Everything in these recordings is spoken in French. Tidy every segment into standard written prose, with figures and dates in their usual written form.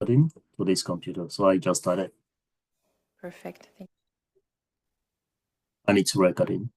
in to this computer. So I just started Perfect. Thank and it's recording.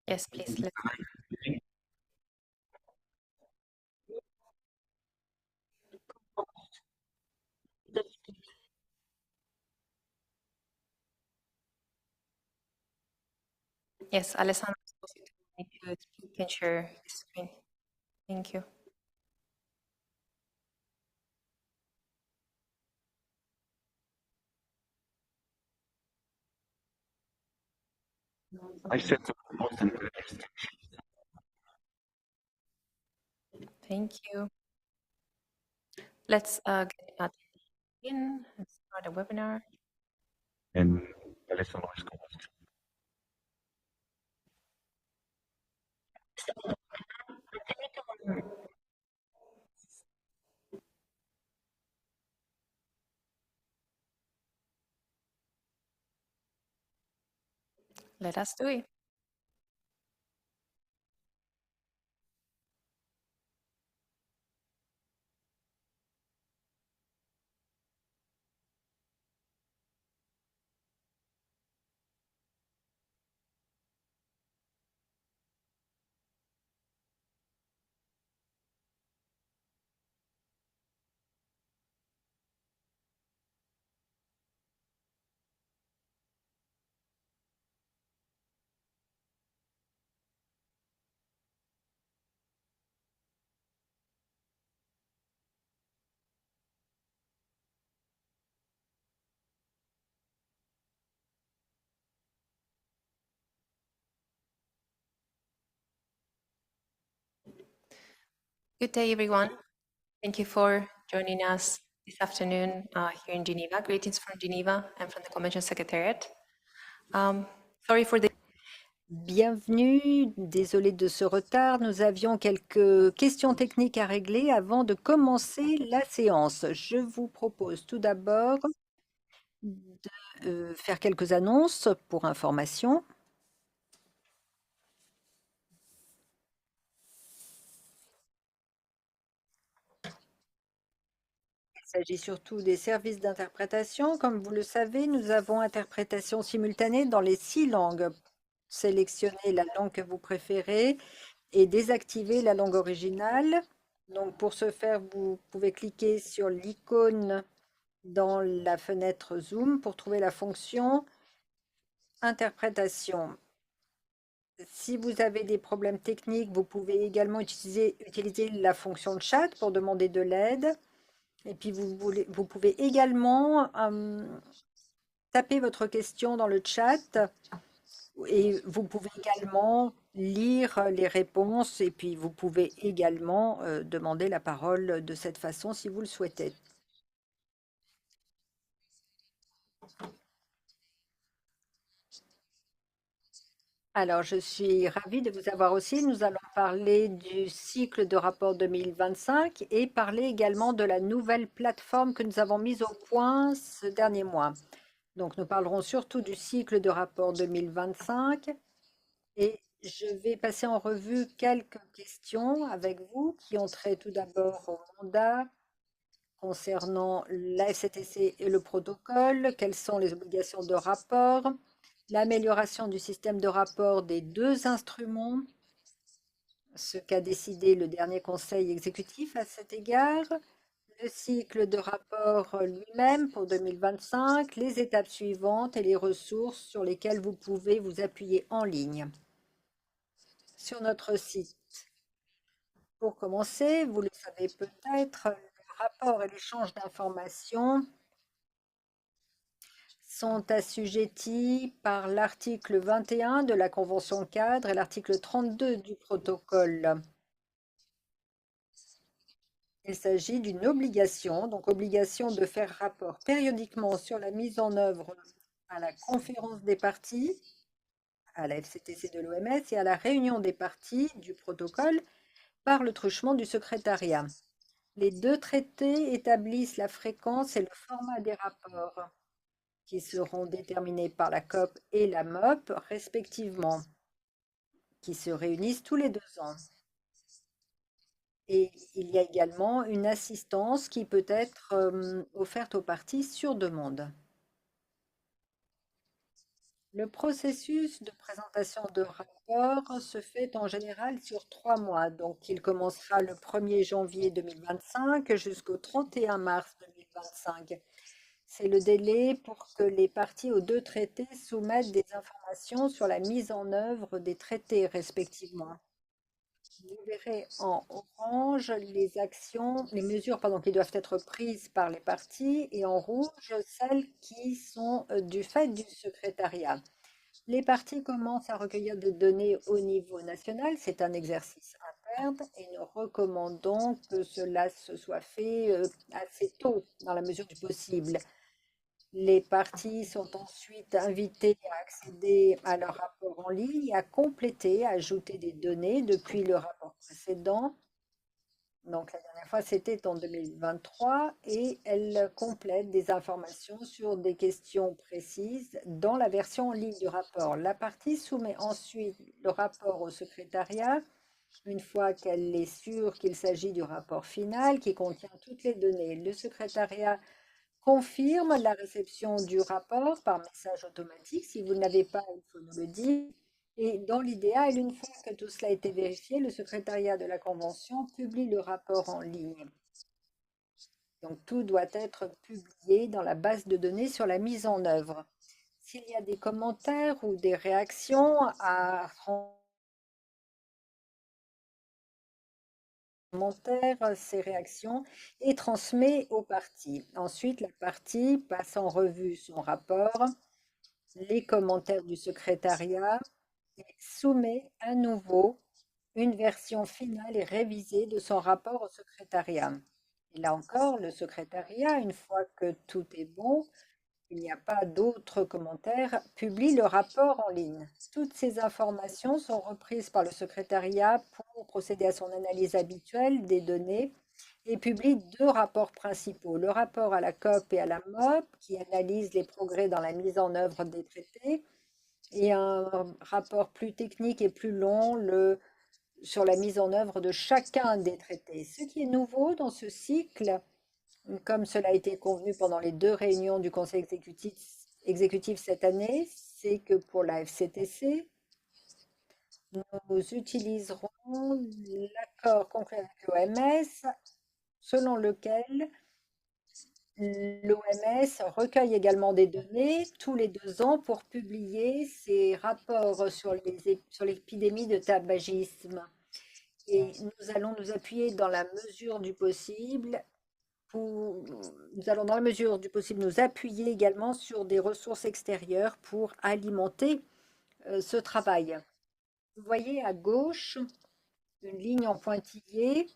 Yes, please. Yes, Alessandro is supposed to speak and share his screen. Thank you. I set the button. Thank you. Let's get in and start a webinar. And Alessandro is coming. Let us do it. Good day, everyone. Thank you for joining us this afternoon here in Geneva. Greetings from Geneva and from the Convention Secretariat. Sorry for the Bienvenue, désolé de ce retard. Nous avions quelques questions techniques à régler avant de commencer la séance. Je vous propose tout d'abord de faire quelques annonces pour information. Il s'agit surtout des services d'interprétation. Comme vous le savez, nous avons interprétation simultanée dans les 6 langues. Sélectionnez la langue que vous préférez et désactivez la langue originale. Donc, pour ce faire, vous pouvez cliquer sur l'icône dans la fenêtre Zoom pour trouver la fonction interprétation. Si vous avez des problèmes techniques, vous pouvez également utiliser la fonction chat pour demander de l'aide. Et puis, vous pouvez également taper votre question dans le chat et vous pouvez également lire les réponses et puis vous pouvez également demander la parole de cette façon si vous le souhaitez. Alors, je suis ravie de vous avoir aussi. Nous allons parler du cycle de rapport 2025 et parler également de la nouvelle plateforme que nous avons mise au point ce dernier mois. Donc, nous parlerons surtout du cycle de rapport 2025 et je vais passer en revue quelques questions avec vous qui ont trait tout d'abord au mandat concernant la FCTC et le protocole, quelles sont les obligations de rapport, l'amélioration du système de rapport des 2 instruments, ce qu'a décidé le dernier conseil exécutif à cet égard, le cycle de rapport lui-même pour 2025, les étapes suivantes et les ressources sur lesquelles vous pouvez vous appuyer en ligne sur notre site. Pour commencer, vous le savez peut-être, le rapport et l'échange d'informations, sont assujettis par l'article 21 de la Convention cadre et l'article 32 du protocole. Il s'agit d'une obligation, donc obligation de faire rapport périodiquement sur la mise en œuvre à la conférence des parties, à la FCTC de l'OMS et à la réunion des parties du protocole par le truchement du secrétariat. Les deux traités établissent la fréquence et le format des rapports qui seront déterminés par la COP et la MOP respectivement, qui se réunissent tous les 2 ans. Et il y a également une assistance qui peut être offerte aux parties sur demande. Le processus de présentation de rapport se fait en général sur 3 mois. Donc, il commencera le 1er janvier 2025 jusqu'au 31 mars 2025. C'est le délai pour que les parties aux deux traités soumettent des informations sur la mise en œuvre des traités respectivement. Vous verrez en orange les mesures qui doivent être prises par les parties et en rouge celles qui sont du fait du secrétariat. Les parties commencent à recueillir des données au niveau national. C'est un exercice interne et nous recommandons que cela se soit fait assez tôt dans la mesure du possible. Les parties sont ensuite invitées à accéder à leur rapport en ligne, à compléter, à ajouter des données depuis le rapport précédent. Donc la dernière fois, c'était en 2023 et elles complètent des informations sur des questions précises dans la version en ligne du rapport. La partie soumet ensuite le rapport au secrétariat une fois qu'elle est sûre qu'il s'agit du rapport final qui contient toutes les données. Le secrétariat confirme la réception du rapport par message automatique. Si vous ne l'avez pas, il faut nous le dire. Et dans l'idéal, une fois que tout cela a été vérifié, le secrétariat de la Convention publie le rapport en ligne. Donc tout doit être publié dans la base de données sur la mise en œuvre. S'il y a des commentaires ou des réactions à ces réactions et transmet aux parties. Ensuite, la partie passe en revue son rapport, les commentaires du secrétariat et soumet à nouveau une version finale et révisée de son rapport au secrétariat. Et là encore, le secrétariat, une fois que tout est bon, il n'y a pas d'autres commentaires, publie le rapport en ligne. Toutes ces informations sont reprises par le secrétariat pour procéder à son analyse habituelle des données et publie 2 rapports principaux. Le rapport à la COP et à la MOP qui analyse les progrès dans la mise en œuvre des traités et un rapport plus technique et plus long sur la mise en œuvre de chacun des traités. Ce qui est nouveau dans ce cycle, comme cela a été convenu pendant les 2 réunions du Conseil exécutif cette année, c'est que pour la FCTC, nous utiliserons l'accord conclu avec l'OMS, selon lequel l'OMS recueille également des données tous les 2 ans pour publier ses rapports sur l'épidémie de tabagisme. Et nous allons nous appuyer dans la mesure du possible nous allons dans la mesure du possible nous appuyer également sur des ressources extérieures pour alimenter ce travail. Vous voyez à gauche une ligne en pointillé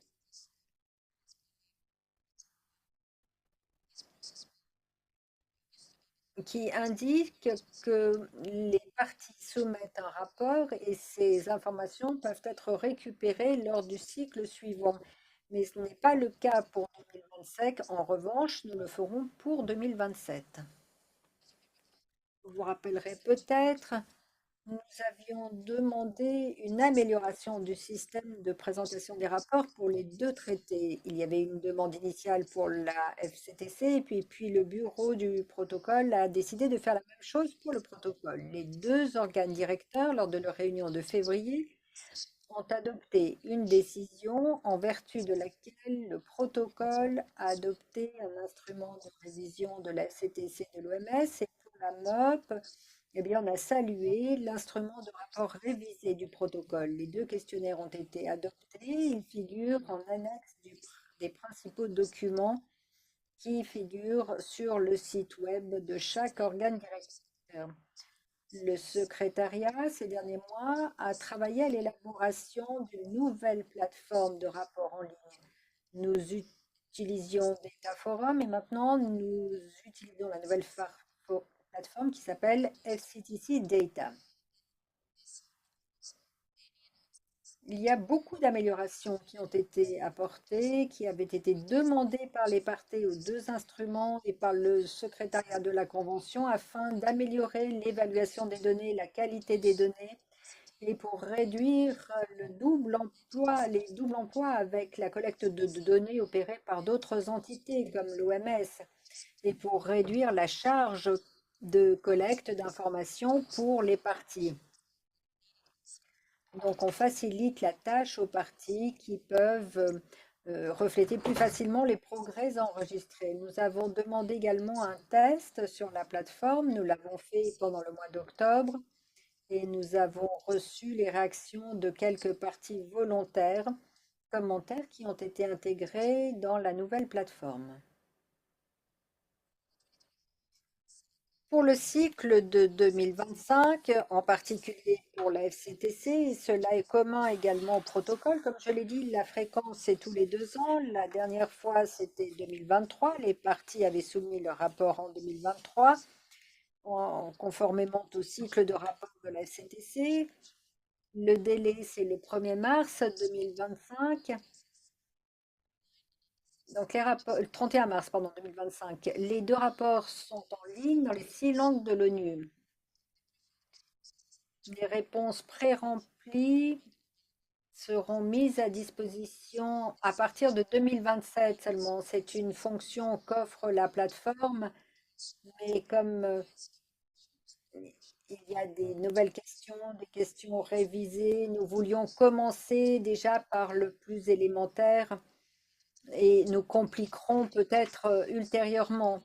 qui indique que les parties soumettent un rapport et ces informations peuvent être récupérées lors du cycle suivant. Mais ce n'est pas le cas pour 2025. En revanche, nous le ferons pour 2027. Vous vous rappellerez peut-être, nous avions demandé une amélioration du système de présentation des rapports pour les 2 traités. Il y avait une demande initiale pour la FCTC et puis le bureau du protocole a décidé de faire la même chose pour le protocole. Les 2 organes directeurs, lors de leur réunion de février, ont adopté une décision en vertu de laquelle le protocole a adopté un instrument de révision de la FCTC de l'OMS et pour la MOP, eh bien, on a salué l'instrument de rapport révisé du protocole. Les 2 questionnaires ont été adoptés. Ils figurent en annexe des principaux documents qui figurent sur le site web de chaque organe directeur. Le secrétariat, ces derniers mois, a travaillé à l'élaboration d'une nouvelle plateforme de rapport en ligne. Nous utilisions Data Forum et maintenant nous utilisons la nouvelle plateforme qui s'appelle FCTC Data. Il y a beaucoup d'améliorations qui ont été apportées, qui avaient été demandées par les parties aux deux instruments et par le secrétariat de la Convention afin d'améliorer l'évaluation des données, la qualité des données et pour réduire les doubles emplois avec la collecte de données opérée par d'autres entités comme l'OMS et pour réduire la charge de collecte d'informations pour les parties. Donc, on facilite la tâche aux parties qui peuvent refléter plus facilement les progrès enregistrés. Nous avons demandé également un test sur la plateforme. Nous l'avons fait pendant le mois d'octobre et nous avons reçu les réactions de quelques parties volontaires, commentaires qui ont été intégrés dans la nouvelle plateforme. Pour le cycle de 2025, en particulier pour la FCTC, cela est commun également au protocole. Comme je l'ai dit, la fréquence est tous les 2 ans. La dernière fois, c'était 2023. Les parties avaient soumis leur rapport en 2023, conformément au cycle de rapport de la FCTC. Le délai, c'est le 1er mars 2025. Donc, le 31 mars 2025, les 2 rapports sont en ligne dans les 6 langues de l'ONU. Les réponses pré-remplies seront mises à disposition à partir de 2027 seulement. C'est une fonction qu'offre la plateforme, mais comme il y a des nouvelles questions, des questions révisées, nous voulions commencer déjà par le plus élémentaire et nous compliquerons peut-être ultérieurement.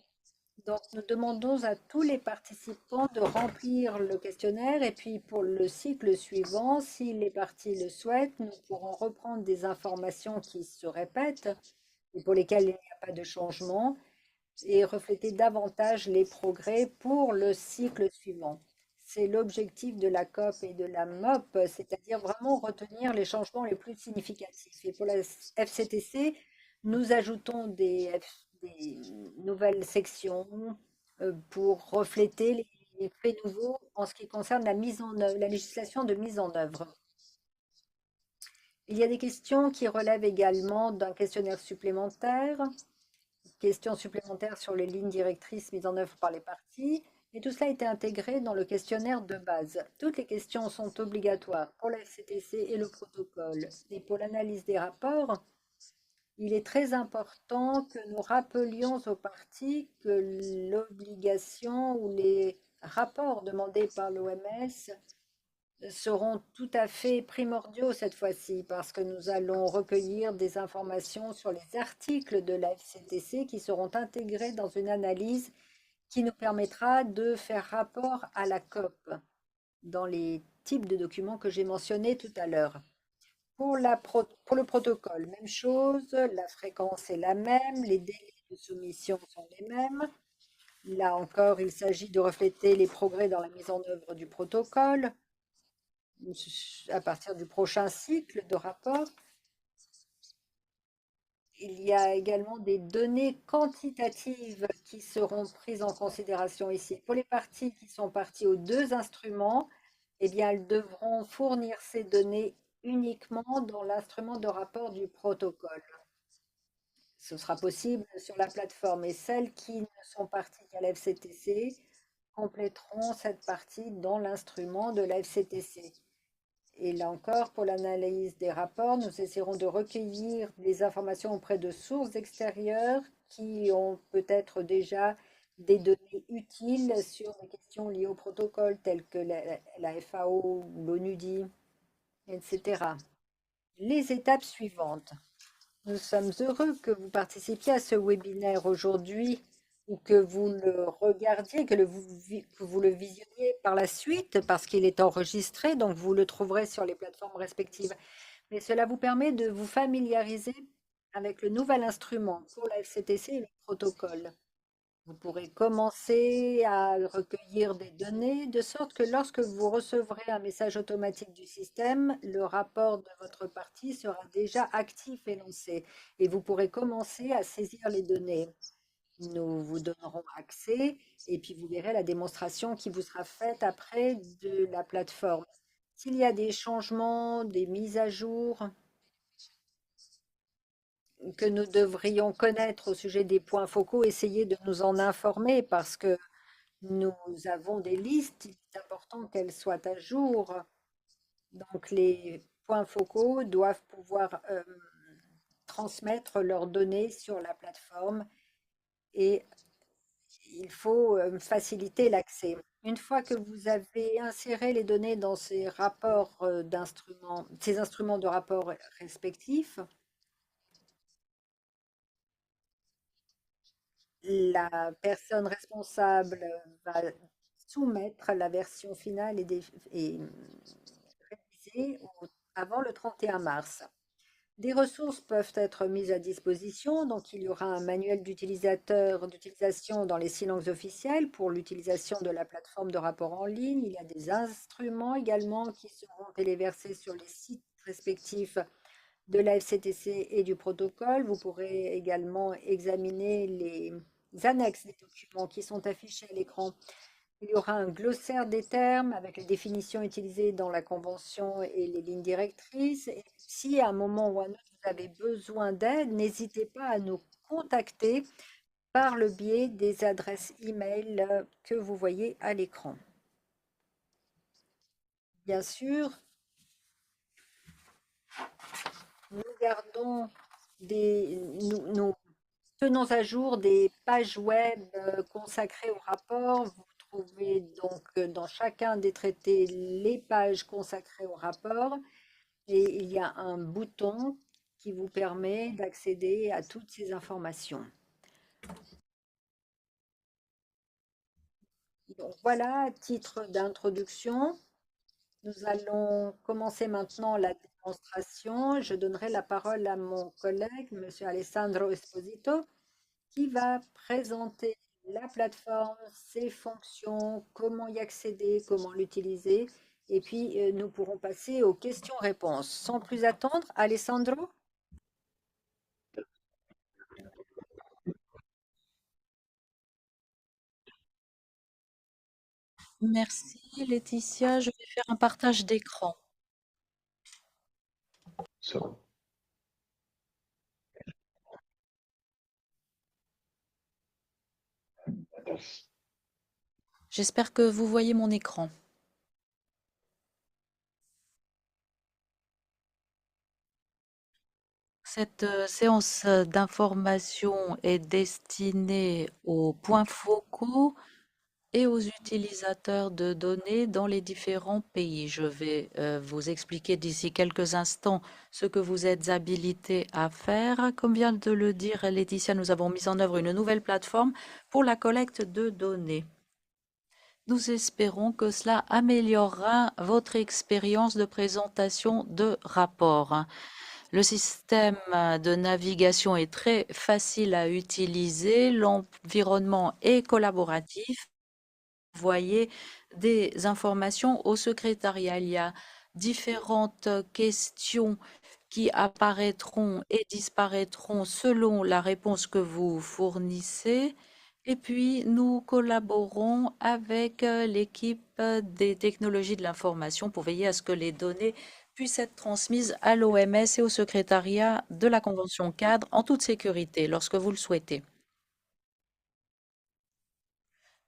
Donc, nous demandons à tous les participants de remplir le questionnaire et puis pour le cycle suivant, si les parties le souhaitent, nous pourrons reprendre des informations qui se répètent et pour lesquelles il n'y a pas de changement et refléter davantage les progrès pour le cycle suivant. C'est l'objectif de la COP et de la MOP, c'est-à-dire vraiment retenir les changements les plus significatifs. Et pour la FCTC, nous ajoutons des nouvelles sections pour refléter les faits nouveaux en ce qui concerne la mise en œuvre, la législation de mise en œuvre. Il y a des questions qui relèvent également d'un questionnaire supplémentaire, questions supplémentaires sur les lignes directrices mises en œuvre par les parties, et tout cela a été intégré dans le questionnaire de base. Toutes les questions sont obligatoires pour la FCTC et le protocole. Et pour l'analyse des rapports, il est très important que nous rappelions aux parties que l'obligation ou les rapports demandés par l'OMS seront tout à fait primordiaux cette fois-ci parce que nous allons recueillir des informations sur les articles de la FCTC qui seront intégrés dans une analyse qui nous permettra de faire rapport à la COP dans les types de documents que j'ai mentionnés tout à l'heure. Pour le protocole, même chose, la fréquence est la même, les délais de soumission sont les mêmes. Là encore, il s'agit de refléter les progrès dans la mise en œuvre du protocole à partir du prochain cycle de rapport. Il y a également des données quantitatives qui seront prises en considération ici. Pour les parties qui sont parties aux 2 instruments, eh bien, elles devront fournir ces données uniquement dans l'instrument de rapport du protocole. Ce sera possible sur la plateforme et celles qui ne sont parties qu'à la FCTC compléteront cette partie dans l'instrument de la FCTC. Et là encore, pour l'analyse des rapports, nous essaierons de recueillir des informations auprès de sources extérieures qui ont peut-être déjà des données utiles sur des questions liées au protocole telles que la FAO, l'ONUDI, etc. Les étapes suivantes. Nous sommes heureux que vous participiez à ce webinaire aujourd'hui ou que vous le regardiez, que vous le visionniez par la suite parce qu'il est enregistré, donc vous le trouverez sur les plateformes respectives. Mais cela vous permet de vous familiariser avec le nouvel instrument pour la FCTC et le protocole. Vous pourrez commencer à recueillir des données de sorte que lorsque vous recevrez un message automatique du système, le rapport de votre partie sera déjà actif et lancé et vous pourrez commencer à saisir les données. Nous vous donnerons accès et puis vous verrez la démonstration qui vous sera faite après de la plateforme. S'il y a des changements, des mises à jour que nous devrions connaître au sujet des points focaux, essayez de nous en informer parce que nous avons des listes, il est important qu'elles soient à jour. Donc les points focaux doivent pouvoir transmettre leurs données sur la plateforme et il faut faciliter l'accès. Une fois que vous avez inséré les données dans ces rapports d'instruments, ces instruments de rapport respectifs, la personne responsable va soumettre la version finale et révisée avant le 31 mars. Des ressources peuvent être mises à disposition, donc il y aura un manuel d'utilisation dans les 6 langues officielles pour l'utilisation de la plateforme de rapport en ligne. Il y a des instruments également qui seront téléversés sur les sites respectifs de la FCTC et du protocole. Vous pourrez également examiner les annexes des documents qui sont affichés à l'écran. Il y aura un glossaire des termes avec les définitions utilisées dans la convention et les lignes directrices. Et si à un moment ou à un autre vous avez besoin d'aide, n'hésitez pas à nous contacter par le biais des adresses e-mail que vous voyez à l'écran. Bien sûr, nous tenons à jour des pages web consacrées au rapport. Vous trouvez donc dans chacun des traités les pages consacrées au rapport et il y a un bouton qui vous permet d'accéder à toutes ces informations. Donc voilà, à titre d'introduction, nous allons commencer maintenant la démonstration. Je donnerai la parole à mon collègue, M. Alessandro Esposito, qui va présenter la plateforme, ses fonctions, comment y accéder, comment l'utiliser. Et puis, nous pourrons passer aux questions-réponses. Sans plus attendre, Alessandro? Merci Laetitia, je vais faire un partage d'écran. So, that's J'espère que vous voyez mon écran. Cette séance d'information est destinée aux points focaux et aux utilisateurs de données dans les différents pays. Je vais vous expliquer d'ici quelques instants ce que vous êtes habilités à faire. Comme vient de le dire Laetitia, nous avons mis en œuvre une nouvelle plateforme pour la collecte de données. Nous espérons que cela améliorera votre expérience de présentation de rapport. Le système de navigation est très facile à utiliser, l'environnement est collaboratif. Vous voyez des informations au secrétariat. Il y a différentes questions qui apparaîtront et disparaîtront selon la réponse que vous fournissez. Et puis, nous collaborons avec l'équipe des technologies de l'information pour veiller à ce que les données puissent être transmises à l'OMS et au secrétariat de la Convention cadre en toute sécurité lorsque vous le souhaitez.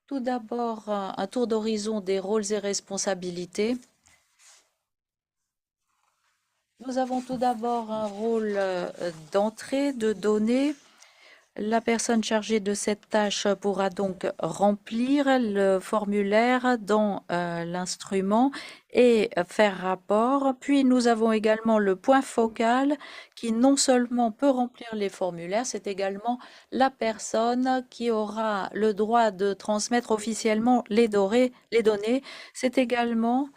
Tout d'abord, un tour d'horizon des rôles et responsabilités. Nous avons tout d'abord un rôle d'entrée de données. La personne chargée de cette tâche pourra donc remplir le formulaire dans l'instrument et faire rapport. Puis nous avons également le point focal qui non seulement peut remplir les formulaires, c'est également la personne qui aura le droit de transmettre officiellement les données. C'est également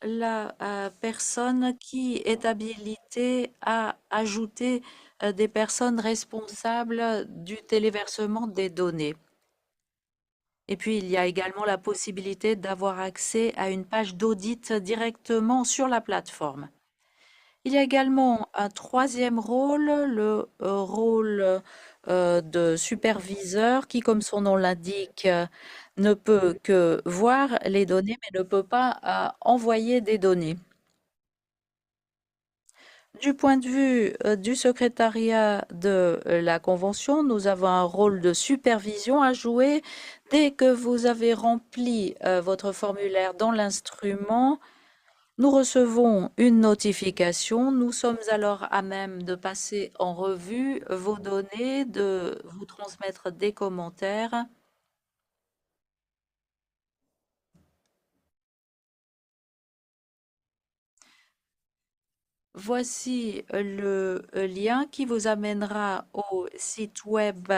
la personne qui est habilitée à ajouter des personnes responsables du téléversement des données. Et puis, il y a également la possibilité d'avoir accès à une page d'audit directement sur la plateforme. Il y a également un troisième rôle, le rôle de superviseur qui, comme son nom l'indique, ne peut que voir les données, mais ne peut pas envoyer des données. Du point de vue du secrétariat de la Convention, nous avons un rôle de supervision à jouer. Dès que vous avez rempli votre formulaire dans l'instrument, nous recevons une notification. Nous sommes alors à même de passer en revue vos données, de vous transmettre des commentaires. Voici le lien qui vous amènera au site web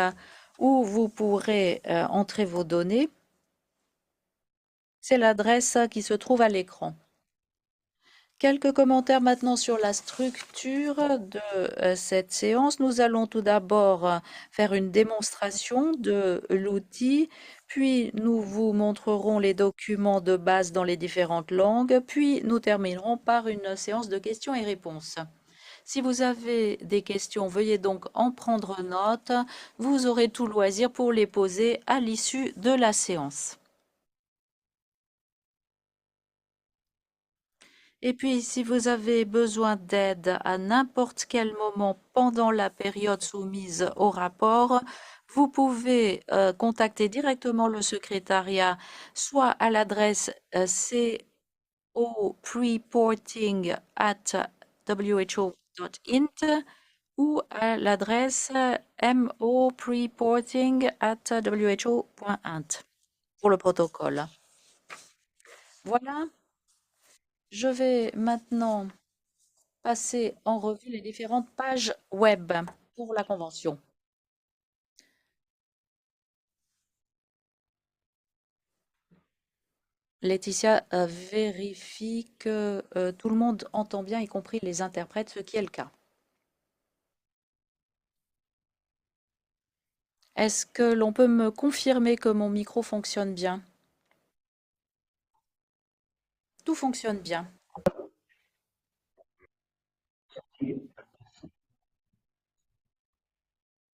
où vous pourrez entrer vos données. C'est l'adresse qui se trouve à l'écran. Quelques commentaires maintenant sur la structure de cette séance. Nous allons tout d'abord faire une démonstration de l'outil, puis nous vous montrerons les documents de base dans les différentes langues, puis nous terminerons par une séance de questions et réponses. Si vous avez des questions, veuillez donc en prendre note. Vous aurez tout loisir pour les poser à l'issue de la séance. Et puis, si vous avez besoin d'aide à n'importe quel moment pendant la période soumise au rapport, vous pouvez contacter directement le secrétariat, soit à l'adresse copreporting@who.int ou à l'adresse mopreporting@who.int pour le protocole. Voilà. Je vais maintenant passer en revue les différentes pages web pour la convention. Laetitia vérifie que tout le monde entend bien, y compris les interprètes, ce qui est le cas. Est-ce que l'on peut me confirmer que mon micro fonctionne bien? Tout fonctionne bien.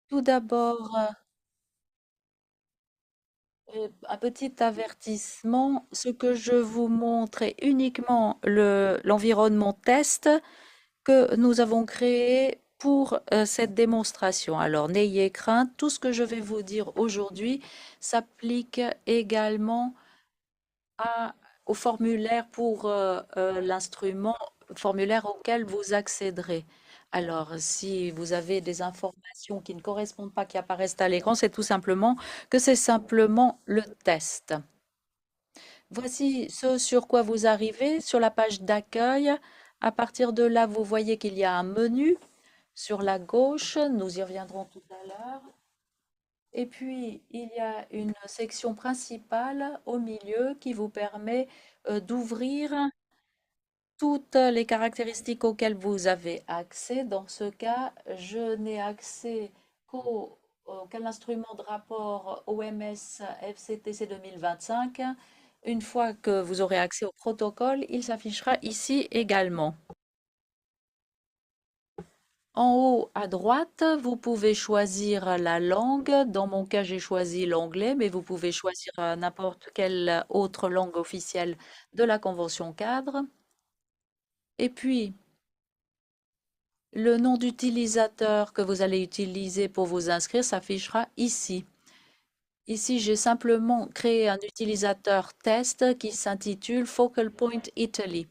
Tout d'abord, un petit avertissement. Ce que je vous montre est uniquement l'environnement test que nous avons créé pour cette démonstration. Alors, n'ayez crainte, tout ce que je vais vous dire aujourd'hui s'applique également au formulaire pour l'instrument, formulaire auquel vous accéderez. Alors, si vous avez des informations qui ne correspondent pas, qui apparaissent à l'écran, c'est tout simplement que c'est simplement le test. Voici ce sur quoi vous arrivez sur la page d'accueil. À partir de là, vous voyez qu'il y a un menu sur la gauche. Nous y reviendrons tout à l'heure. Et puis, il y a une section principale au milieu qui vous permet d'ouvrir toutes les caractéristiques auxquelles vous avez accès. Dans ce cas, je n'ai accès qu'à l'instrument de rapport OMS FCTC 2025. Une fois que vous aurez accès au protocole, il s'affichera ici également. En haut à droite, vous pouvez choisir la langue. Dans mon cas, j'ai choisi l'anglais, mais vous pouvez choisir n'importe quelle autre langue officielle de la Convention cadre. Et puis, le nom d'utilisateur que vous allez utiliser pour vous inscrire s'affichera ici. Ici, j'ai simplement créé un utilisateur test qui s'intitule Focal Point Italy.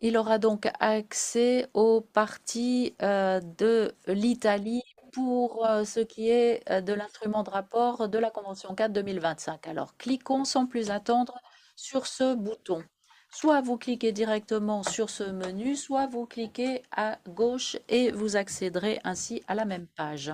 Il aura donc accès aux parties de l'Italie pour ce qui est de l'instrument de rapport de la Convention 4 2025. Alors, cliquons sans plus attendre sur ce bouton. Soit vous cliquez directement sur ce menu, soit vous cliquez à gauche et vous accéderez ainsi à la même page.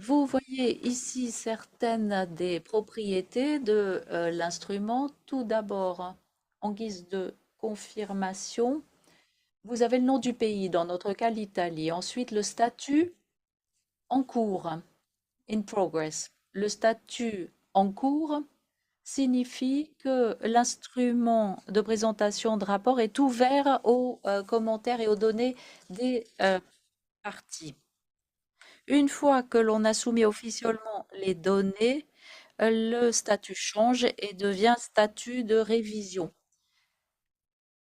Vous voyez ici certaines des propriétés de l'instrument. Tout d'abord, en guise de confirmation, vous avez le nom du pays, dans notre cas l'Italie. Ensuite, le statut en cours, in progress. Le statut en cours signifie que l'instrument de présentation de rapport est ouvert aux commentaires et aux données des parties. Une fois que l'on a soumis officiellement les données, le statut change et devient statut de révision.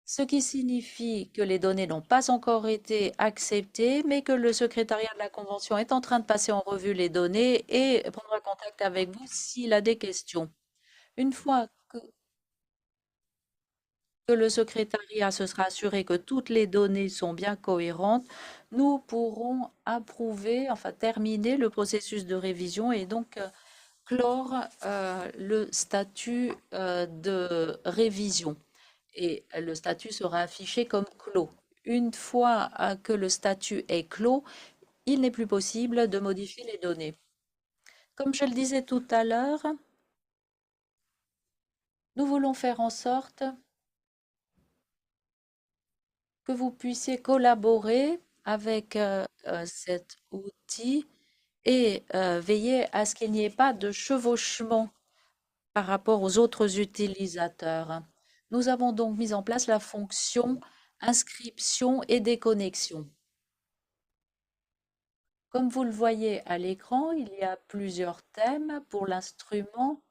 Ce qui signifie que les données n'ont pas encore été acceptées, mais que le secrétariat de la Convention est en train de passer en revue les données et prendra contact avec vous s'il a des questions. Une fois que le secrétariat se sera assuré que toutes les données sont bien cohérentes, nous pourrons approuver, enfin terminer le processus de révision et donc clore le statut de révision. Et le statut sera affiché comme clos. Une fois que le statut est clos, il n'est plus possible de modifier les données. Comme je le disais tout à l'heure, nous voulons faire en sorte que vous puissiez collaborer avec cet outil et veiller à ce qu'il n'y ait pas de chevauchement par rapport aux autres utilisateurs. Nous avons donc mis en place la fonction inscription et déconnexion. Comme vous le voyez à l'écran, il y a plusieurs thèmes pour l'instrument.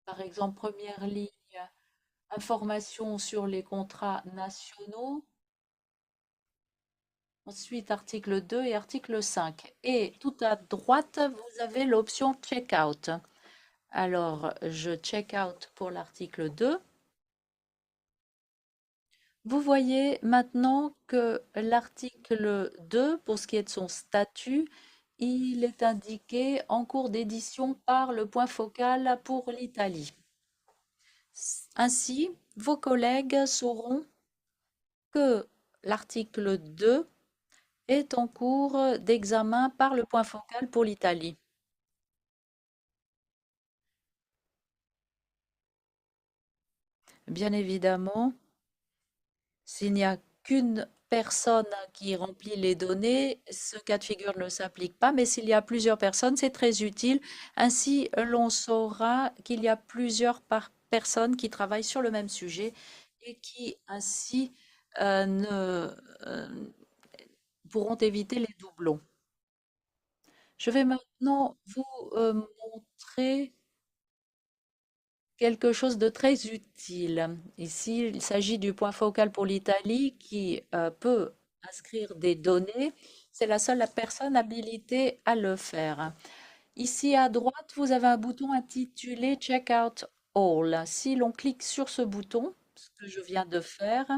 Par exemple, première ligne, information sur les contrats nationaux. Ensuite, article 2 et article 5. Et tout à droite, vous avez l'option Checkout. Alors, je check out pour l'article 2. Vous voyez maintenant que l'article 2, pour ce qui est de son statut, il est indiqué en cours d'édition par le point focal pour l'Italie. Ainsi, vos collègues sauront que l'article 2 est en cours d'examen par le point focal pour l'Italie. Bien évidemment, s'il n'y a qu'une personne qui remplit les données, ce cas de figure ne s'applique pas, mais s'il y a plusieurs personnes, c'est très utile. Ainsi, l'on saura qu'il y a plusieurs personnes qui travaillent sur le même sujet et qui ainsi ne pourront éviter les doublons. Je vais maintenant vous montrer quelque chose de très utile. Ici, il s'agit du point focal pour l'Italie qui peut inscrire des données. C'est la seule personne habilitée à le faire. Ici à droite, vous avez un bouton intitulé Checkout All. Si l'on clique sur ce bouton, ce que je viens de faire,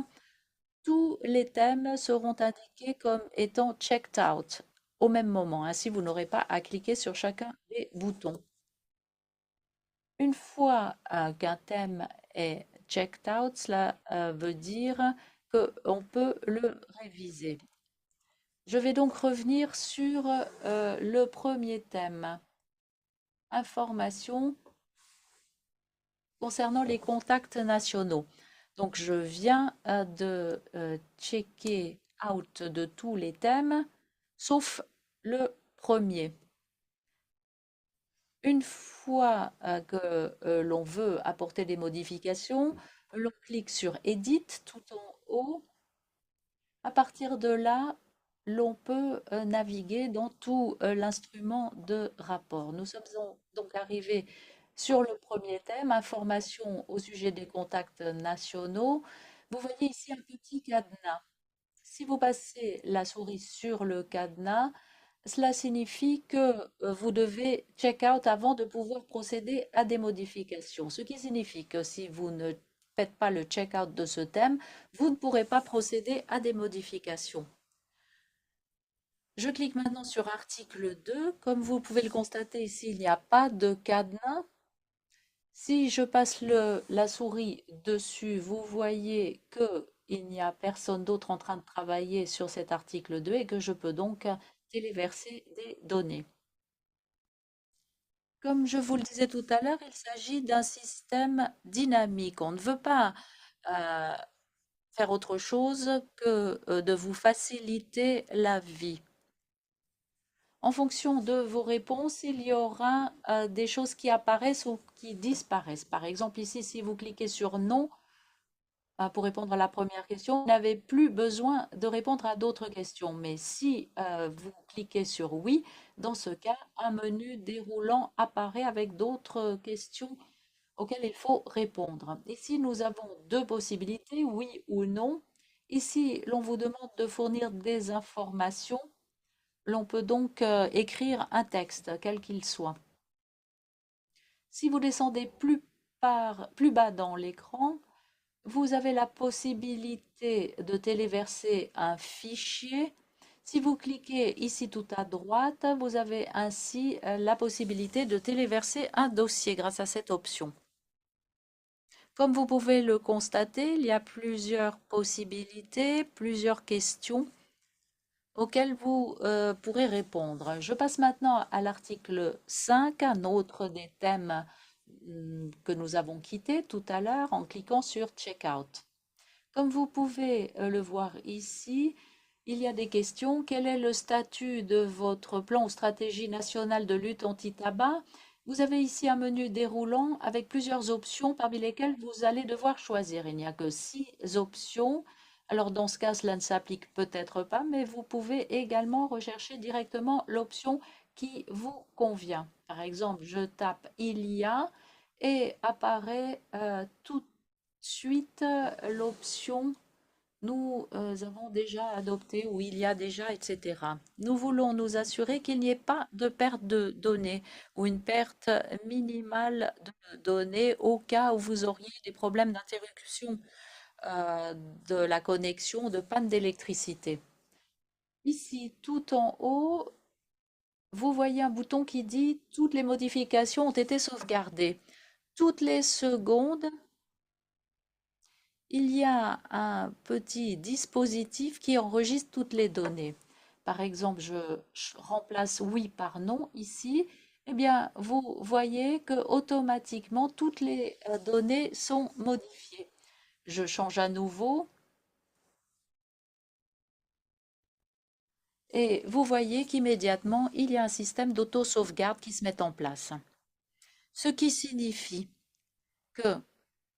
tous les thèmes seront indiqués comme étant checked out au même moment. Ainsi, vous n'aurez pas à cliquer sur chacun des boutons. Une fois qu'un thème est checked out, cela veut dire qu'on peut le réviser. Je vais donc revenir sur le premier thème, information concernant les contacts nationaux. Donc je viens de checker out de tous les thèmes, sauf le premier. Une fois que l'on veut apporter des modifications, l'on clique sur Edit tout en haut. À partir de là, l'on peut naviguer dans tout l'instrument de rapport. Nous sommes donc arrivés sur le premier thème, information au sujet des contacts nationaux. Vous voyez ici un petit cadenas. Si vous passez la souris sur le cadenas, cela signifie que vous devez check out avant de pouvoir procéder à des modifications. Ce qui signifie que si vous ne faites pas le check out de ce thème, vous ne pourrez pas procéder à des modifications. Je clique maintenant sur article 2. Comme vous pouvez le constater ici, il n'y a pas de cadenas. Si je passe la souris dessus, vous voyez qu'il n'y a personne d'autre en train de travailler sur cet article 2 et que je peux donc téléverser des données. Comme je vous le disais tout à l'heure, il s'agit d'un système dynamique. On ne veut pas faire autre chose que de vous faciliter la vie. En fonction de vos réponses, il y aura des choses qui apparaissent ou qui disparaissent. Par exemple, ici, si vous cliquez sur non pour répondre à la première question, vous n'avez plus besoin de répondre à d'autres questions. Mais si vous cliquez sur oui, dans ce cas, un menu déroulant apparaît avec d'autres questions auxquelles il faut répondre. Ici, nous avons deux possibilités, oui ou non. Ici, l'on vous demande de fournir des informations. L'on peut donc écrire un texte, quel qu'il soit. Si vous descendez plus bas dans l'écran, vous avez la possibilité de téléverser un fichier. Si vous cliquez ici tout à droite, vous avez ainsi la possibilité de téléverser un dossier grâce à cette option. Comme vous pouvez le constater, il y a plusieurs possibilités, plusieurs questions auxquelles vous pourrez répondre. Je passe maintenant à l'article 5, un autre des thèmes que nous avons quitté tout à l'heure en cliquant sur Checkout. Comme vous pouvez le voir ici, il y a des questions. Quel est le statut de votre plan ou stratégie nationale de lutte anti-tabac? Vous avez ici un menu déroulant avec plusieurs options parmi lesquelles vous allez devoir choisir. Il n'y a que 6 options. Alors dans ce cas, cela ne s'applique peut-être pas, mais vous pouvez également rechercher directement l'option qui vous convient. Par exemple, je tape « Il y a » et apparaît tout de suite l'option « Nous avons déjà adopté » ou « Il y a déjà », etc. Nous voulons nous assurer qu'il n'y ait pas de perte de données ou une perte minimale de données au cas où vous auriez des problèmes d'interruption de la connexion, de panne d'électricité. Ici, tout en haut, vous voyez un bouton qui dit « Toutes les modifications ont été sauvegardées ». Toutes les secondes, il y a un petit dispositif qui enregistre toutes les données. Par exemple, je remplace « Oui » par « Non » ici. Eh bien, vous voyez que automatiquement toutes les données sont modifiées. Je change à nouveau et vous voyez qu'immédiatement, il y a un système d'auto-sauvegarde qui se met en place. Ce qui signifie que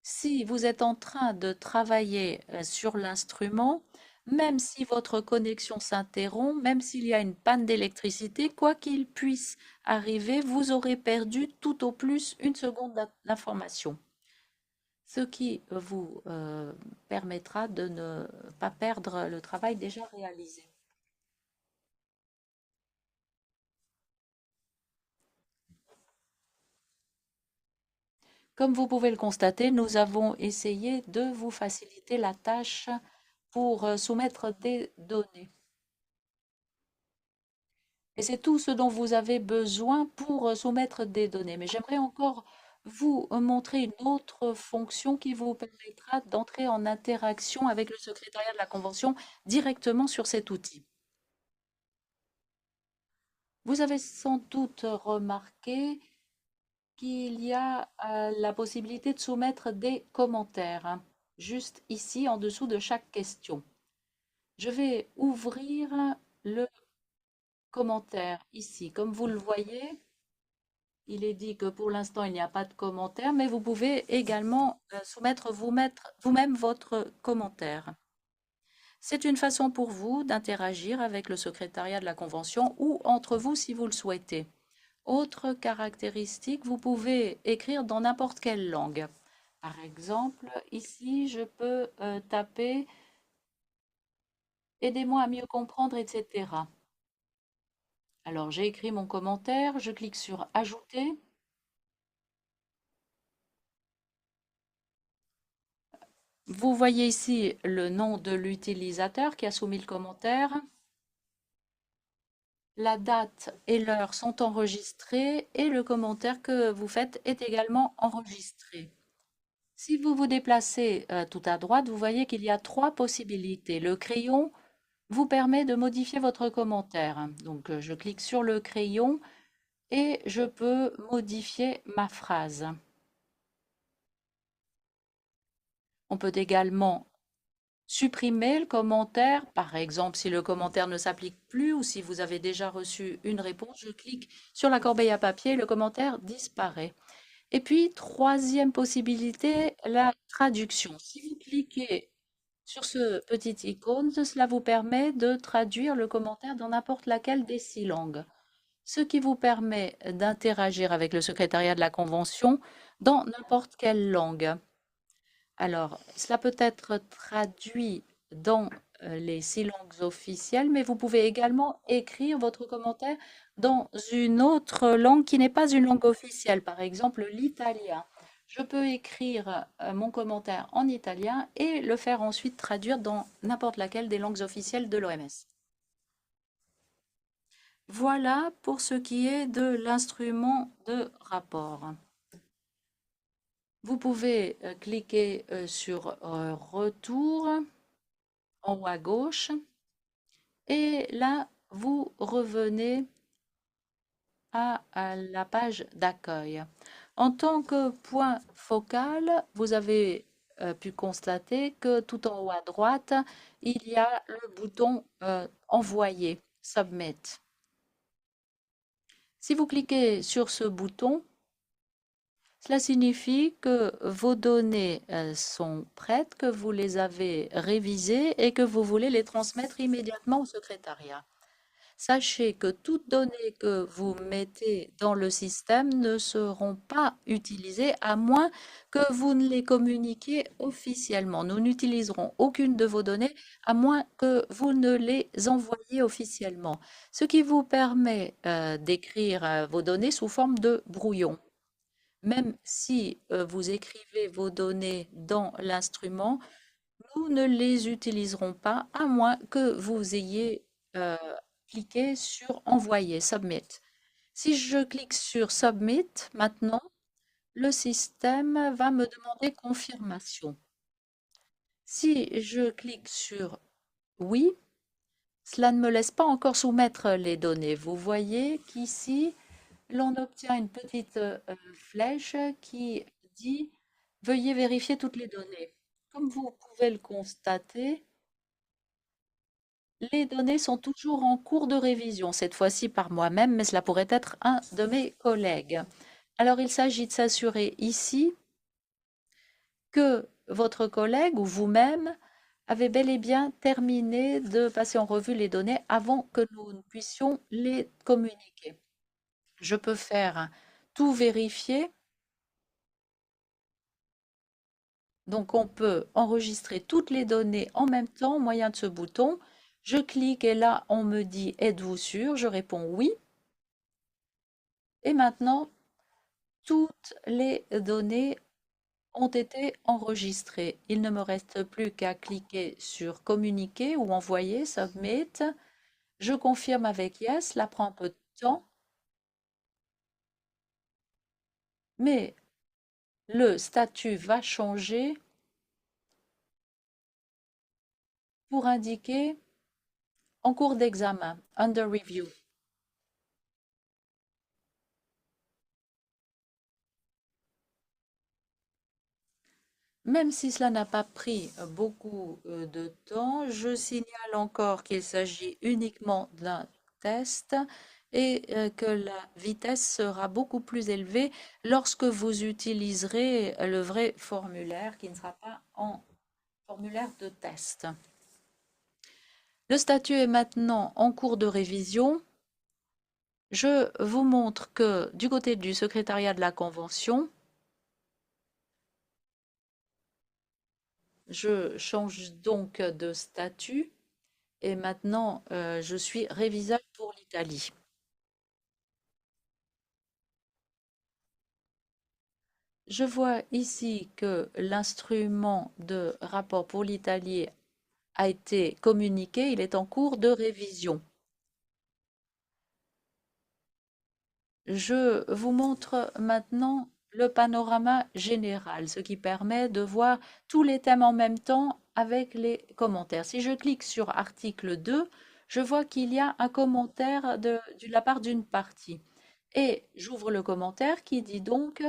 si vous êtes en train de travailler sur l'instrument, même si votre connexion s'interrompt, même s'il y a une panne d'électricité, quoi qu'il puisse arriver, vous aurez perdu tout au plus 1 seconde d'information. Ce qui vous permettra de ne pas perdre le travail déjà réalisé. Comme vous pouvez le constater, nous avons essayé de vous faciliter la tâche pour soumettre des données. Et c'est tout ce dont vous avez besoin pour soumettre des données. Mais j'aimerais encore vous montrer une autre fonction qui vous permettra d'entrer en interaction avec le secrétariat de la Convention directement sur cet outil. Vous avez sans doute remarqué qu'il y a la possibilité de soumettre des commentaires, juste ici en dessous de chaque question. Je vais ouvrir le commentaire ici. Comme vous le voyez, il est dit que pour l'instant il n'y a pas de commentaire, mais vous pouvez également soumettre vous-même votre commentaire. C'est une façon pour vous d'interagir avec le secrétariat de la Convention ou entre vous si vous le souhaitez. Autre caractéristique, vous pouvez écrire dans n'importe quelle langue. Par exemple, ici, je peux taper « Aidez-moi à mieux comprendre », etc. Alors, j'ai écrit mon commentaire, je clique sur « Ajouter ». Vous voyez ici le nom de l'utilisateur qui a soumis le commentaire. La date et l'heure sont enregistrées et le commentaire que vous faites est également enregistré. Si vous vous déplacez tout à droite, vous voyez qu'il y a 3 possibilités. Le crayon, vous permet de modifier votre commentaire. Donc, je clique sur le crayon et je peux modifier ma phrase. On peut également supprimer le commentaire. Par exemple, si le commentaire ne s'applique plus ou si vous avez déjà reçu une réponse, je clique sur la corbeille à papier et le commentaire disparaît. Et puis, troisième possibilité, la traduction. Si vous cliquez sur ce petit icône, cela vous permet de traduire le commentaire dans n'importe laquelle des 6 langues, ce qui vous permet d'interagir avec le secrétariat de la Convention dans n'importe quelle langue. Alors, cela peut être traduit dans les 6 langues officielles, mais vous pouvez également écrire votre commentaire dans une autre langue qui n'est pas une langue officielle, par exemple l'italien. Je peux écrire mon commentaire en italien et le faire ensuite traduire dans n'importe laquelle des langues officielles de l'OMS. Voilà pour ce qui est de l'instrument de rapport. Vous pouvez cliquer sur Retour en haut à gauche et là, vous revenez à la page d'accueil. En tant que point focal, vous avez pu constater que tout en haut à droite, il y a le bouton Envoyer, Submit. Si vous cliquez sur ce bouton, cela signifie que vos données sont prêtes, que vous les avez révisées et que vous voulez les transmettre immédiatement au secrétariat. Sachez que toutes données que vous mettez dans le système ne seront pas utilisées à moins que vous ne les communiquiez officiellement. Nous n'utiliserons aucune de vos données à moins que vous ne les envoyiez officiellement, ce qui vous permet d'écrire vos données sous forme de brouillon. Même si vous écrivez vos données dans l'instrument, nous ne les utiliserons pas à moins que vous ayez cliqué sur Envoyer, Submit. Si je clique sur Submit maintenant, le système va me demander confirmation. Si je clique sur Oui, cela ne me laisse pas encore soumettre les données. Vous voyez qu'ici, l'on obtient une petite flèche qui dit « Veuillez vérifier toutes les données ». Comme vous pouvez le constater, les données sont toujours en cours de révision, cette fois-ci par moi-même, mais cela pourrait être un de mes collègues. Alors, il s'agit de s'assurer ici que votre collègue ou vous-même avez bel et bien terminé de passer en revue les données avant que nous ne puissions les communiquer. Je peux faire tout vérifier. Donc, on peut enregistrer toutes les données en même temps au moyen de ce bouton. Je clique et là, on me dit « Êtes-vous sûr ?» Je réponds « Oui ». Et maintenant, toutes les données ont été enregistrées. Il ne me reste plus qu'à cliquer sur « Communiquer » ou « Envoyer »,« Submit ». Je confirme avec « Yes », cela prend un peu de temps. Mais le statut va changer pour indiquer en cours d'examen, under review. Même si cela n'a pas pris beaucoup de temps, je signale encore qu'il s'agit uniquement d'un test et que la vitesse sera beaucoup plus élevée lorsque vous utiliserez le vrai formulaire qui ne sera pas en formulaire de test. Le statut est maintenant en cours de révision. Je vous montre que du côté du secrétariat de la Convention, je change donc de statut et maintenant je suis réviseur pour l'Italie. Je vois ici que l'instrument de rapport pour l'Italie a été communiqué, il est en cours de révision. Je vous montre maintenant le panorama général, ce qui permet de voir tous les thèmes en même temps avec les commentaires. Si je clique sur article 2, je vois qu'il y a un commentaire de la part d'une partie. Et j'ouvre le commentaire qui dit donc: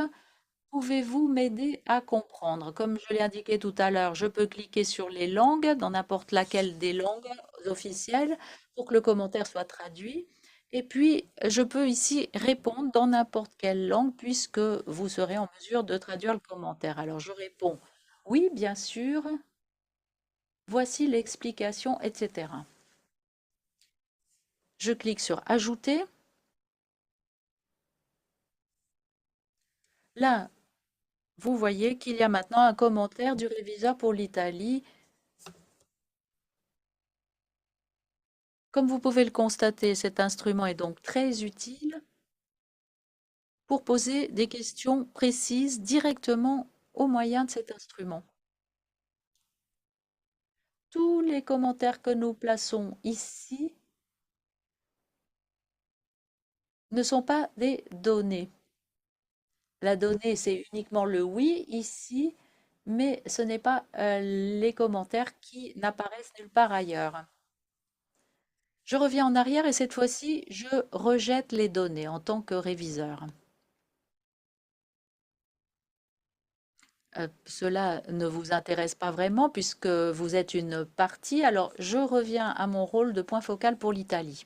pouvez-vous m'aider à comprendre? Comme je l'ai indiqué tout à l'heure, je peux cliquer sur les langues, dans n'importe laquelle des langues officielles, pour que le commentaire soit traduit. Et puis, je peux ici répondre dans n'importe quelle langue, puisque vous serez en mesure de traduire le commentaire. Alors, je réponds: oui, bien sûr. Voici l'explication, etc. Je clique sur Ajouter. Là, vous voyez qu'il y a maintenant un commentaire du réviseur pour l'Italie. Comme vous pouvez le constater, cet instrument est donc très utile pour poser des questions précises directement au moyen de cet instrument. Tous les commentaires que nous plaçons ici ne sont pas des données. La donnée, c'est uniquement le oui ici, mais ce n'est pas les commentaires qui n'apparaissent nulle part ailleurs. Je reviens en arrière et cette fois-ci, je rejette les données en tant que réviseur. Cela ne vous intéresse pas vraiment puisque vous êtes une partie, alors je reviens à mon rôle de point focal pour l'Italie.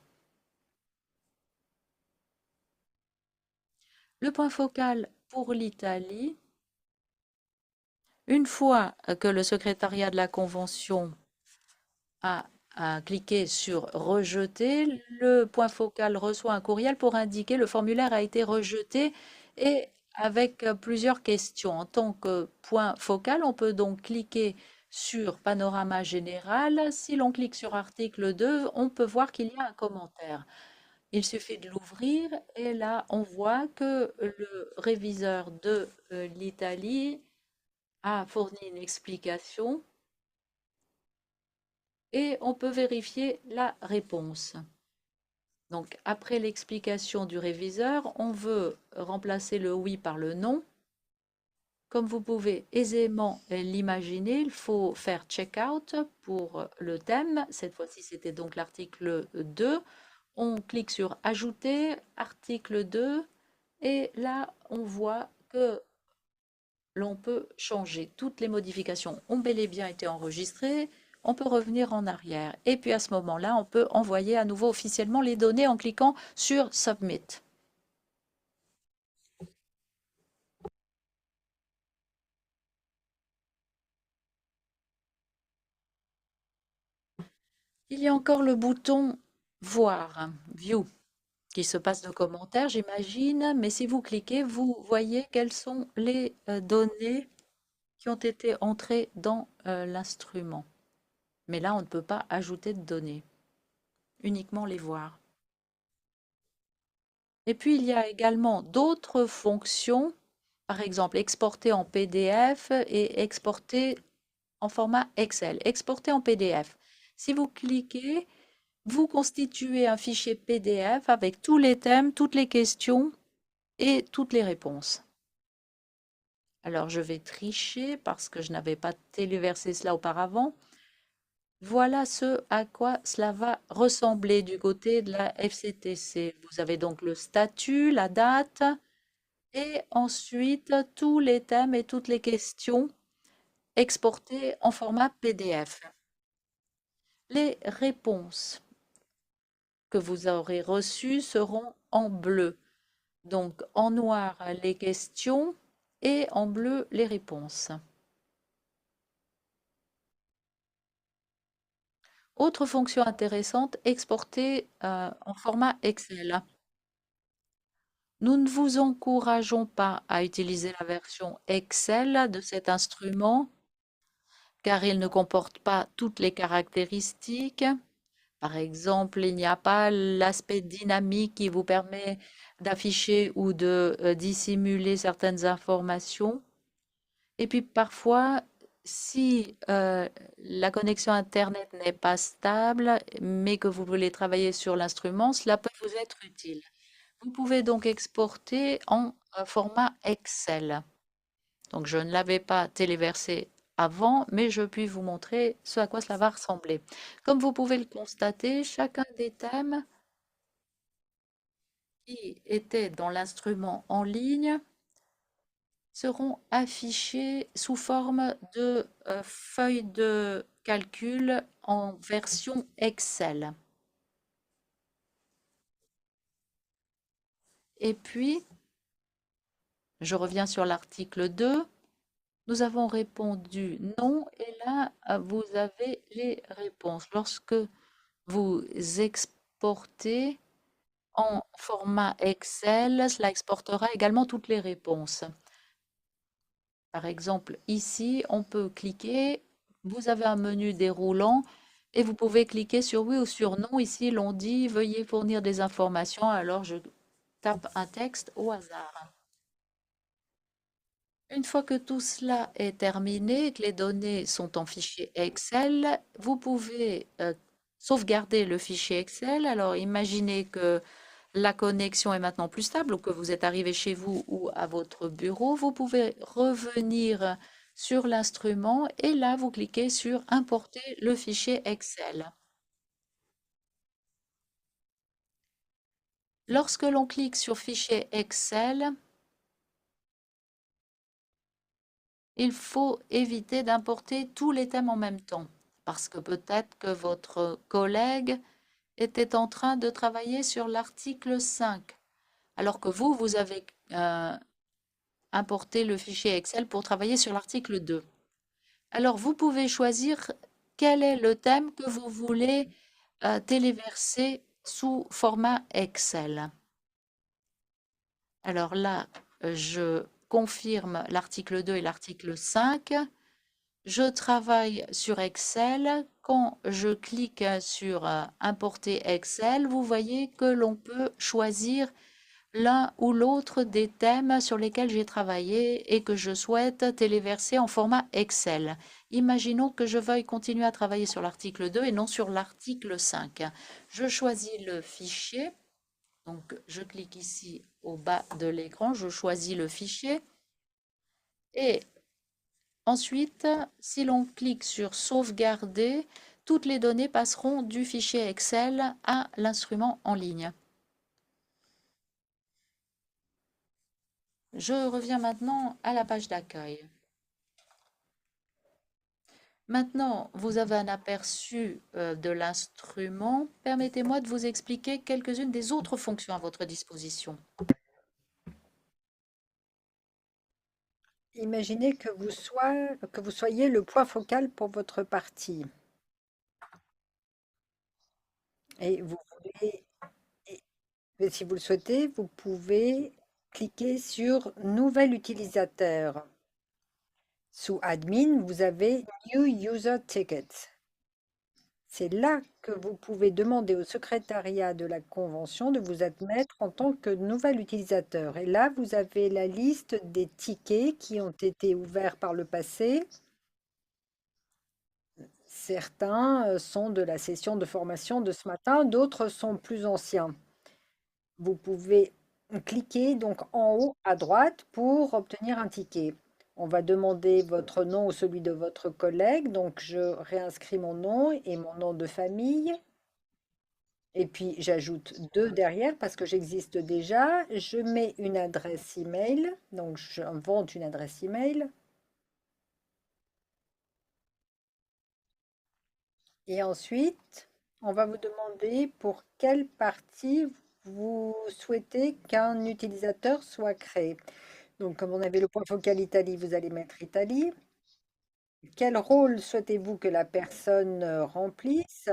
Le point focal pour l'Italie, une fois que le secrétariat de la Convention a cliqué sur rejeter, le point focal reçoit un courriel pour indiquer le formulaire a été rejeté et avec plusieurs questions. En tant que point focal, on peut donc cliquer sur panorama général. Si l'on clique sur article 2, on peut voir qu'il y a un commentaire. Il suffit de l'ouvrir et là, on voit que le réviseur de l'Italie a fourni une explication et on peut vérifier la réponse. Donc, après l'explication du réviseur, on veut remplacer le oui par le non. Comme vous pouvez aisément l'imaginer, il faut faire check-out pour le thème. Cette fois-ci, c'était donc l'article 2. On clique sur Ajouter, article 2, et là, on voit que l'on peut changer. Toutes les modifications ont bel et bien été enregistrées. On peut revenir en arrière. Et puis à ce moment-là, on peut envoyer à nouveau officiellement les données en cliquant sur Submit. Il y a encore le bouton Voir, View, qui se passe de commentaires, j'imagine. Mais si vous cliquez, vous voyez quelles sont les données qui ont été entrées dans l'instrument. Mais là, on ne peut pas ajouter de données, uniquement les voir. Et puis, il y a également d'autres fonctions, par exemple exporter en PDF et exporter en format Excel. Exporter en PDF. Si vous cliquez, vous constituez un fichier PDF avec tous les thèmes, toutes les questions et toutes les réponses. Alors, je vais tricher parce que je n'avais pas téléversé cela auparavant. Voilà ce à quoi cela va ressembler du côté de la FCTC. Vous avez donc le statut, la date et ensuite tous les thèmes et toutes les questions exportées en format PDF. Les réponses que vous aurez reçues seront en bleu. Donc en noir les questions et en bleu les réponses. Autre fonction intéressante, exporter en format Excel. Nous ne vous encourageons pas à utiliser la version Excel de cet instrument car il ne comporte pas toutes les caractéristiques. Par exemple, il n'y a pas l'aspect dynamique qui vous permet d'afficher ou de dissimuler certaines informations. Et puis parfois, si la connexion Internet n'est pas stable, mais que vous voulez travailler sur l'instrument, cela peut vous être utile. Vous pouvez donc exporter en format Excel. Donc je ne l'avais pas téléversé avant, mais je puis vous montrer ce à quoi cela va ressembler. Comme vous pouvez le constater, chacun des thèmes qui étaient dans l'instrument en ligne seront affichés sous forme de feuilles de calcul en version Excel. Et puis, je reviens sur l'article 2. Nous avons répondu non et là, vous avez les réponses. Lorsque vous exportez en format Excel, cela exportera également toutes les réponses. Par exemple, ici, on peut cliquer, vous avez un menu déroulant et vous pouvez cliquer sur oui ou sur non. Ici, l'on dit veuillez fournir des informations, alors je tape un texte au hasard. Une fois que tout cela est terminé, que les données sont en fichier Excel, vous pouvez sauvegarder le fichier Excel. Alors imaginez que la connexion est maintenant plus stable ou que vous êtes arrivé chez vous ou à votre bureau. Vous pouvez revenir sur l'instrument et là, vous cliquez sur Importer le fichier Excel. Lorsque l'on clique sur Fichier Excel, il faut éviter d'importer tous les thèmes en même temps, parce que peut-être que votre collègue était en train de travailler sur l'article 5, alors que vous avez importé le fichier Excel pour travailler sur l'article 2. Alors, vous pouvez choisir quel est le thème que vous voulez téléverser sous format Excel. Alors là, je confirme l'article 2 et l'article 5. Je travaille sur Excel. Quand je clique sur Importer Excel, vous voyez que l'on peut choisir l'un ou l'autre des thèmes sur lesquels j'ai travaillé et que je souhaite téléverser en format Excel. Imaginons que je veuille continuer à travailler sur l'article 2 et non sur l'article 5. Je choisis le fichier. Donc, je clique ici au bas de l'écran, je choisis le fichier et ensuite, si l'on clique sur sauvegarder, toutes les données passeront du fichier Excel à l'instrument en ligne. Je reviens maintenant à la page d'accueil. Maintenant, vous avez un aperçu de l'instrument. Permettez-moi de vous expliquer quelques-unes des autres fonctions à votre disposition. Imaginez que vous soyez le point focal pour votre partie. Et vous voulez, et si vous le souhaitez, vous pouvez cliquer sur Nouvel utilisateur. Sous Admin, vous avez New User Ticket. C'est là que vous pouvez demander au secrétariat de la convention de vous admettre en tant que nouvel utilisateur. Et là, vous avez la liste des tickets qui ont été ouverts par le passé. Certains sont de la session de formation de ce matin, d'autres sont plus anciens. Vous pouvez cliquer donc en haut à droite pour obtenir un ticket. On va demander votre nom ou celui de votre collègue. Donc, je réinscris mon nom et mon nom de famille. Et puis, j'ajoute 2 derrière parce que j'existe déjà. Je mets une adresse email. Donc, j'invente une adresse email. Et ensuite, on va vous demander pour quelle partie vous souhaitez qu'un utilisateur soit créé. Donc, comme on avait le point focal Italie, vous allez mettre Italie. Quel rôle souhaitez-vous que la personne remplisse?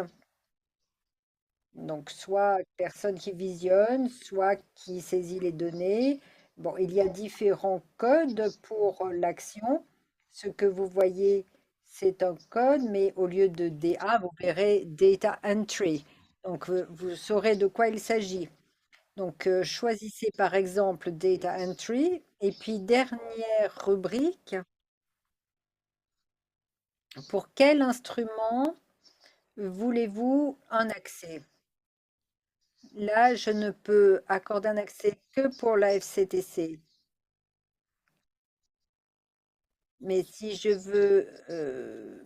Donc, soit personne qui visionne, soit qui saisit les données. Bon, il y a différents codes pour l'action. Ce que vous voyez, c'est un code, mais au lieu de DA, vous verrez Data Entry. Donc, vous saurez de quoi il s'agit. Donc, choisissez par exemple Data Entry. Et puis, dernière rubrique, pour quel instrument voulez-vous un accès? Là, je ne peux accorder un accès que pour la FCTC. Mais si je veux,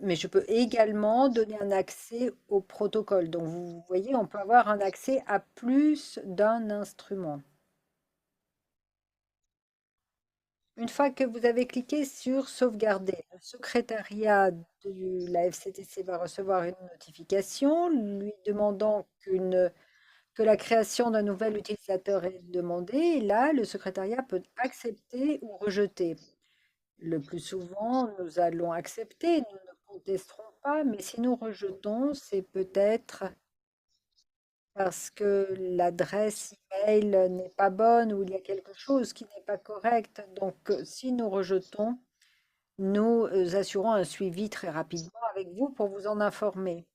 mais je peux également donner un accès au protocole. Donc, vous voyez, on peut avoir un accès à plus d'un instrument. Une fois que vous avez cliqué sur sauvegarder, le secrétariat de la FCTC va recevoir une notification lui demandant que la création d'un nouvel utilisateur est demandée. Et là, le secrétariat peut accepter ou rejeter. Le plus souvent, nous allons accepter, nous ne contesterons pas, mais si nous rejetons, c'est peut-être parce que l'adresse email n'est pas bonne ou il y a quelque chose qui n'est pas correct. Donc, si nous rejetons, nous assurons un suivi très rapidement avec vous pour vous en informer.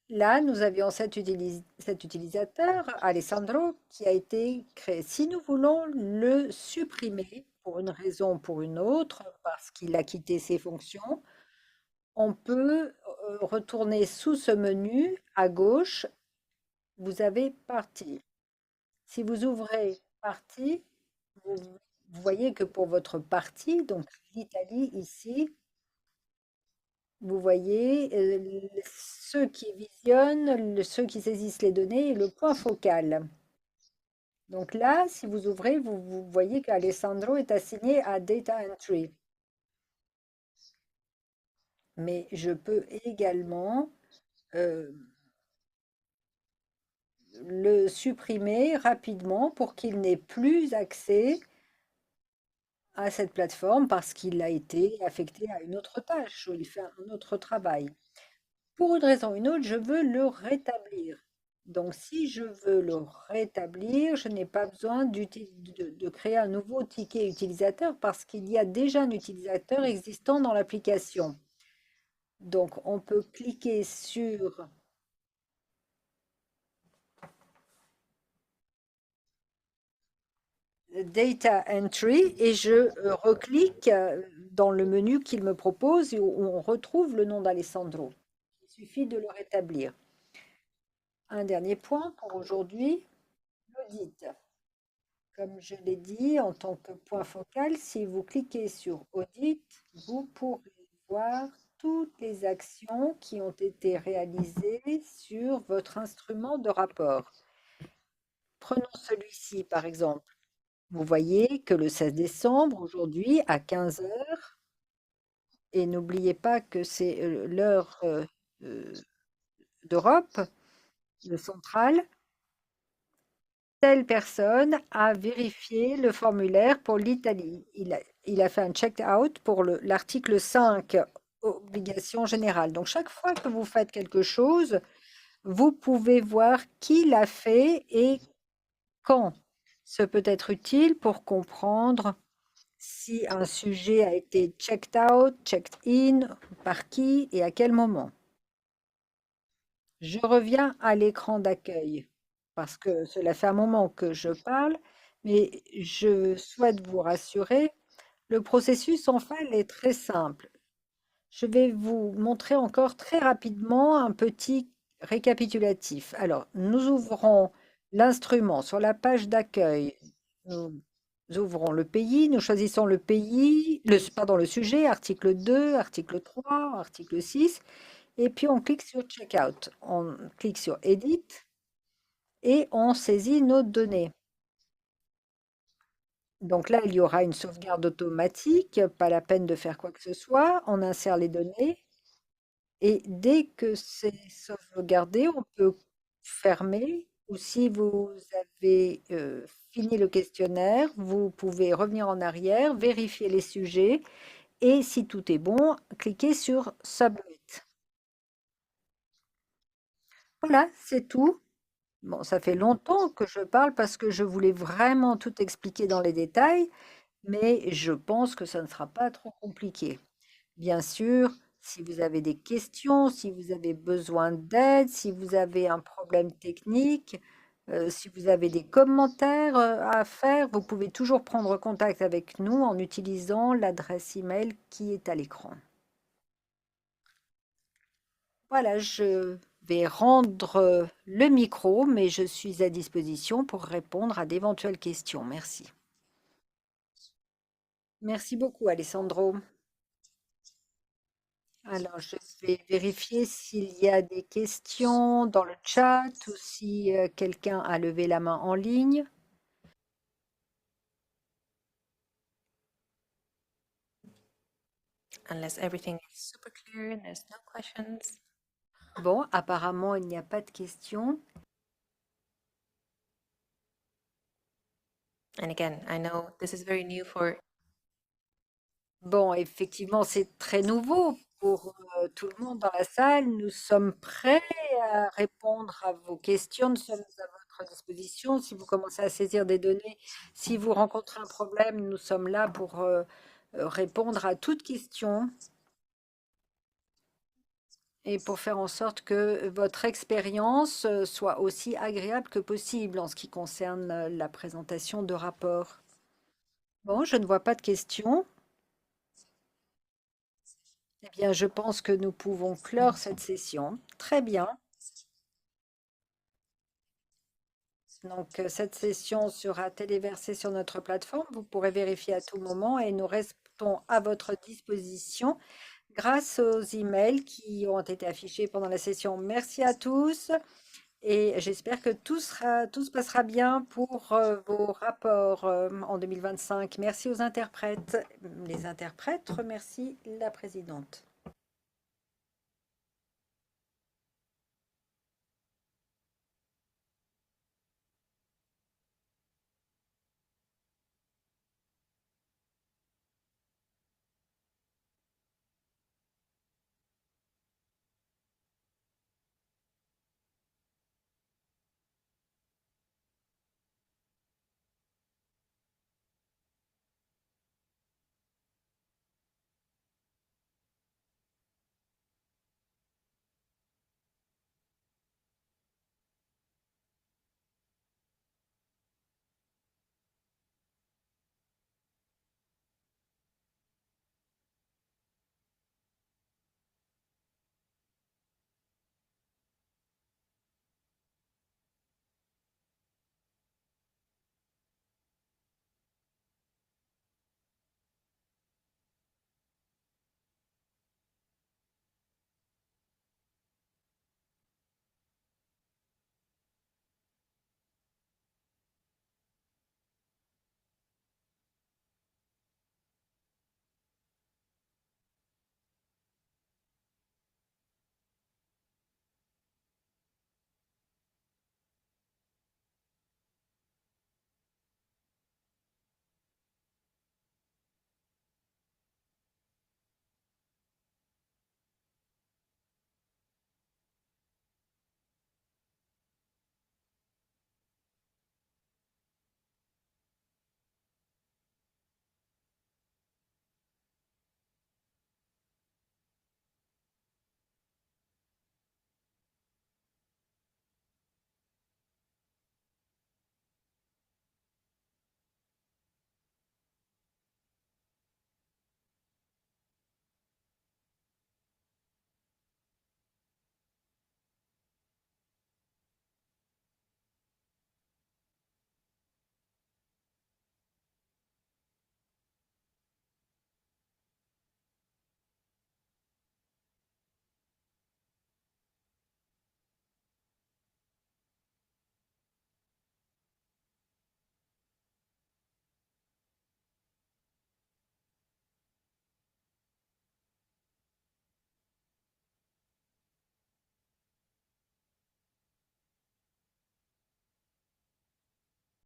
Là, nous avions cet utilisateur, Alessandro, qui a été créé. Si nous voulons le supprimer pour une raison ou pour une autre, parce qu'il a quitté ses fonctions, on peut retourner sous ce menu à gauche. Vous avez Partie. Si vous ouvrez Partie, vous voyez que pour votre partie, donc l'Italie ici, vous voyez ceux qui visionnent, ceux qui saisissent les données et le point focal. Donc là, si vous ouvrez, vous voyez qu'Alessandro est assigné à Data Entry. Mais je peux également le supprimer rapidement pour qu'il n'ait plus accès à cette plateforme parce qu'il a été affecté à une autre tâche ou il fait un autre travail. Pour une raison ou une autre, je veux le rétablir. Donc, si je veux le rétablir, je n'ai pas besoin de créer un nouveau ticket utilisateur parce qu'il y a déjà un utilisateur existant dans l'application. Donc, on peut cliquer sur Data Entry et je reclique dans le menu qu'il me propose et où on retrouve le nom d'Alessandro. Il suffit de le rétablir. Un dernier point pour aujourd'hui, l'audit. Comme je l'ai dit, en tant que point focal, si vous cliquez sur Audit, vous pourrez voir toutes les actions qui ont été réalisées sur votre instrument de rapport. Prenons celui-ci, par exemple. Vous voyez que le 16 décembre, aujourd'hui, à 15 heures, et n'oubliez pas que c'est l'heure d'Europe, de centrale, telle personne a vérifié le formulaire pour l'Italie. Il a fait un check-out pour l'article 5, obligation générale. Donc, chaque fois que vous faites quelque chose, vous pouvez voir qui l'a fait et quand. Ce peut être utile pour comprendre si un sujet a été checked out, checked in, par qui et à quel moment. Je reviens à l'écran d'accueil parce que cela fait un moment que je parle, mais je souhaite vous rassurer, le processus en fait est très simple. Je vais vous montrer encore très rapidement un petit récapitulatif. Alors, nous ouvrons l'instrument sur la page d'accueil. Nous ouvrons le pays, nous choisissons le pays, le sujet, article 2, article 3, article 6, et puis on clique sur Checkout. On clique sur Edit et on saisit nos données. Donc là, il y aura une sauvegarde automatique, pas la peine de faire quoi que ce soit. On insère les données et dès que c'est sauvegardé, on peut fermer ou si vous avez fini le questionnaire, vous pouvez revenir en arrière, vérifier les sujets et si tout est bon, cliquez sur Submit. Voilà, c'est tout. Bon, ça fait longtemps que je parle parce que je voulais vraiment tout expliquer dans les détails, mais je pense que ça ne sera pas trop compliqué. Bien sûr, si vous avez des questions, si vous avez besoin d'aide, si vous avez un problème technique, si vous avez des commentaires à faire, vous pouvez toujours prendre contact avec nous en utilisant l'adresse email qui est à l'écran. Voilà, je vais rendre le micro, mais je suis à disposition pour répondre à d'éventuelles questions. Merci. Merci beaucoup, Alessandro. Alors, je vais vérifier s'il y a des questions dans le chat ou si quelqu'un a levé la main en ligne. Unless everything is super clear and there's no questions. Bon, apparemment, il n'y a pas de questions. And again, I know this is very new for Bon, effectivement, c'est très nouveau pour tout le monde dans la salle. Nous sommes prêts à répondre à vos questions. Nous sommes à votre disposition. Si vous commencez à saisir des données, si vous rencontrez un problème, nous sommes là pour répondre à toute question et pour faire en sorte que votre expérience soit aussi agréable que possible en ce qui concerne la présentation de rapports. Bon, je ne vois pas de questions. Eh bien, je pense que nous pouvons clore cette session. Très bien. Donc, cette session sera téléversée sur notre plateforme. Vous pourrez vérifier à tout moment et nous restons à votre disposition grâce aux emails qui ont été affichés pendant la session. Merci à tous et j'espère que tout se passera bien pour vos rapports en 2025. Merci aux interprètes. Les interprètes remercient la présidente.